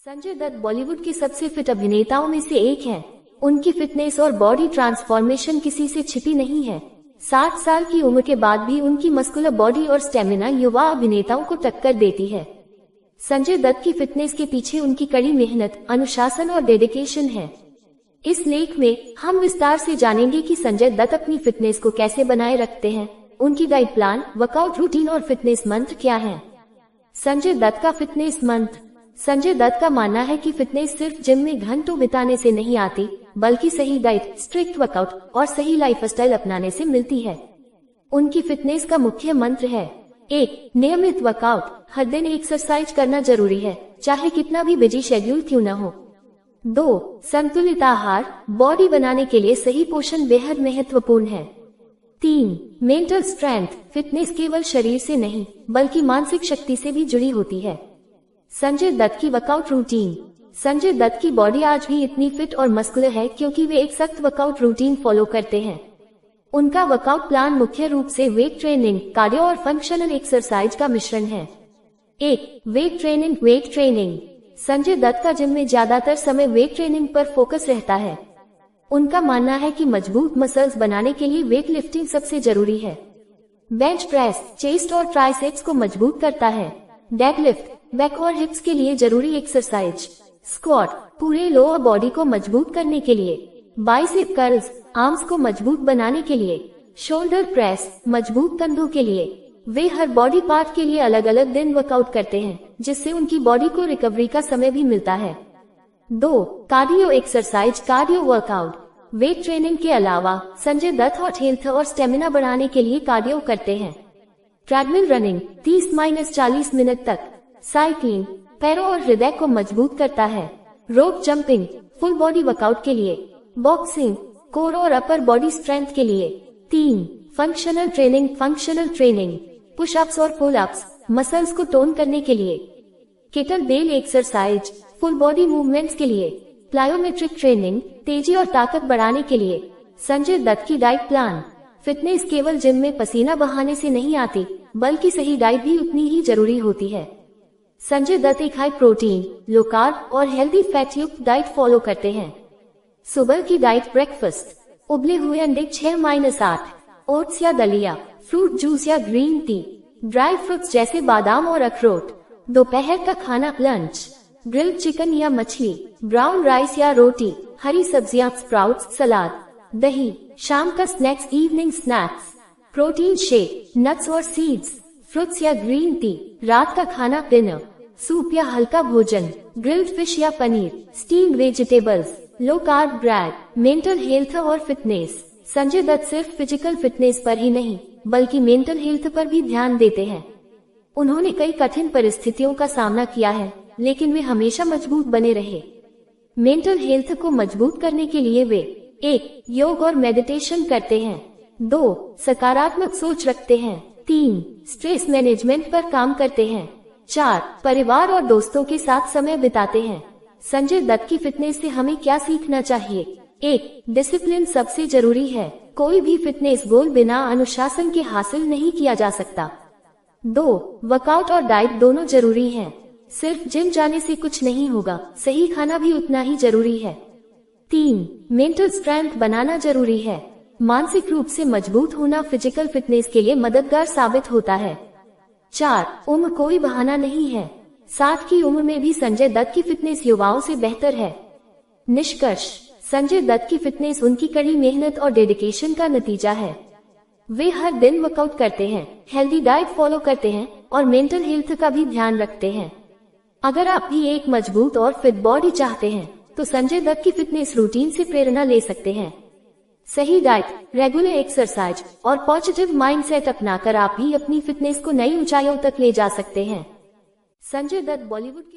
संजय दत्त बॉलीवुड के सबसे फिट अभिनेताओं में से एक हैं। उनकी फिटनेस और बॉडी ट्रांसफॉर्मेशन किसी से छिपी नहीं है। 60 साल की उम्र के बाद भी उनकी मस्कुलर बॉडी और स्टेमिना युवा अभिनेताओं को टक्कर देती है। संजय दत्त की फिटनेस के पीछे उनकी कड़ी मेहनत, अनुशासन और डेडिकेशन है। इस लेख में हम विस्तार से जानेंगे कि संजय दत्त अपनी फिटनेस को कैसे बनाए रखते हैं, उनकी डाइट प्लान, वर्कआउट रूटीन और फिटनेस मंत्र क्या है। संजय दत्त का फिटनेस मंत्र। संजय दत्त का मानना है कि फिटनेस सिर्फ जिम में घंटों बिताने से नहीं आती, बल्कि सही डाइट, स्ट्रिक्ट वर्कआउट और सही लाइफस्टाइल अपनाने से मिलती है। उनकी फिटनेस का मुख्य मंत्र है 1. नियमित वर्कआउट। हर दिन एक्सरसाइज करना जरूरी है, चाहे कितना भी बिजी शेड्यूल क्यों न हो। 2. संतुलित आहार। बॉडी बनाने के लिए सही पोषण बेहद महत्वपूर्ण है। 3. Mental strength. फिटनेस केवल शरीर से नहीं, बल्कि मानसिक शक्ति से भी जुड़ी होती है। संजय दत्त की वर्कआउट रूटीन। संजय दत्त की बॉडी आज भी इतनी फिट और मस्कुलर है क्योंकि वे एक सख्त वर्कआउट रूटीन फॉलो करते हैं। उनका वर्कआउट प्लान मुख्य रूप से वेट ट्रेनिंग, कार्डियो और फंक्शनल एक्सरसाइज का मिश्रण है। 1. Weight training. Weight training. Sanjay Dutt का जिम में ज्यादातर समय वेट ट्रेनिंग पर फोकस रहता है। उनका मानना है कि मजबूत मसल्स बनाने के लिए वेट लिफ्टिंग सबसे जरूरी है। बेंच प्रेस चेस्ट और ट्राइसेप्स को मजबूत करता है। डेडलिफ्ट बैक और हिप्स के लिए जरूरी एक्सरसाइज। स्क्वाट पूरे लोअर बॉडी को मजबूत करने के लिए। बाइसेप कर्ल्स आर्म्स को मजबूत बनाने के लिए। शोल्डर प्रेस मजबूत कंधों के लिए। वे हर बॉडी पार्ट के लिए अलग अलग दिन वर्कआउट करते हैं, जिससे उनकी बॉडी को रिकवरी का समय भी मिलता है। 2. Cardio exercise. Cardio workout. Weight training के अलावा संजय दत्त हॉट हेल्थ और स्टेमिना बढ़ाने के लिए कार्डियो करते हैं। ट्रेडमिल रनिंग 30-40 मिनट तक। साइकिलिंग पैरों और हृदय को मजबूत करता है। रोप जंपिंग फुल बॉडी वर्कआउट के लिए। बॉक्सिंग कोर और अपर बॉडी स्ट्रेंथ के लिए। 3. Functional training. Functional training pushups और पुल अप्स मसल्स को टोन करने के लिए। Kettlebell exercise full body movements के लिए। प्लायोमेट्रिक ट्रेनिंग तेजी और ताकत बढ़ाने के लिए। संजय दत्त की डाइट प्लान। फिटनेस केवल जिम में पसीना बहाने से नहीं आती, बल्कि सही डाइट भी उतनी ही जरूरी होती है। संजय दत्त एक हाई प्रोटीन, लो कार्ब और हेल्दी फैट युक्त डाइट फॉलो करते हैं। सुबह की डाइट ब्रेकफास्ट उबले हुए अंडे 6-8, ओट्स या दलिया, फ्रूट जूस या ग्रीन टी, ड्राई फ्रूट्स जैसे बादाम और अखरोट। दोपहर का खाना लंच ग्रिल्ड चिकन या मछली, ब्राउन राइस या रोटी, हरी सब्जियां, स्प्राउट्स, सलाद, दही। शाम का snacks evening snacks, protein shake, nuts और सीड्स, फ्रूट्स या ग्रीन टी। रात का खाना डिनर सूप या हल्का भोजन, ग्रिल्ड फिश या paneer, steamed vegetables, low carb bread. Mental health और फिटनेस। संजय दत्त सिर्फ फिजिकल फिटनेस पर ही नहीं, बल्कि मेंटल हेल्थ पर भी ध्यान देते हैं। उन्होंने कई कठिन परिस्थितियों का सामना किया है, लेकिन वे हमेशा मजबूत बने रहे। मेंटल हेल्थ को मजबूत करने के लिए वे 1. योग और मेडिटेशन करते हैं। 2. सकारात्मक सोच रखते हैं। 3. स्ट्रेस मैनेजमेंट पर काम करते हैं। 4. परिवार और दोस्तों के साथ समय बिताते हैं। संजय दत्त की फिटनेस से हमें क्या सीखना चाहिए। 1. डिसिप्लिन सबसे जरूरी है। कोई भी फिटनेस गोल बिना अनुशासन के हासिल नहीं किया जा सकता। 2. वर्कआउट और डाइट दोनों जरूरी हैं। सिर्फ जिम जाने से कुछ नहीं होगा, सही खाना भी उतना ही जरूरी है। 3. मेंटल स्ट्रेंथ बनाना जरूरी है। मानसिक रूप से मजबूत होना फिजिकल फिटनेस के लिए मददगार साबित होता है। 4. उम्र कोई बहाना नहीं है। 60 की उम्र में भी संजय दत्त की फिटनेस युवाओं से बेहतर है। निष्कर्ष, संजय दत्त की फिटनेस उनकी कड़ी मेहनत और डेडिकेशन का नतीजा है। वे हर दिन वर्कआउट करते हैं, हेल्दी डाइट फॉलो करते हैं और मेंटल हेल्थ का भी ध्यान रखते हैं। अगर आप भी एक मजबूत और फिट बॉडी चाहते हैं, तो संजय दत्त की फिटनेस रूटीन से प्रेरणा ले सकते हैं। सही डाइट, रेगुलर एक्सरसाइज और पॉजिटिव माइंडसेट अपनाकर आप भी अपनी फिटनेस को नई ऊंचाइयों तक ले जा सकते हैं। संजय दत्त बॉलीवुड की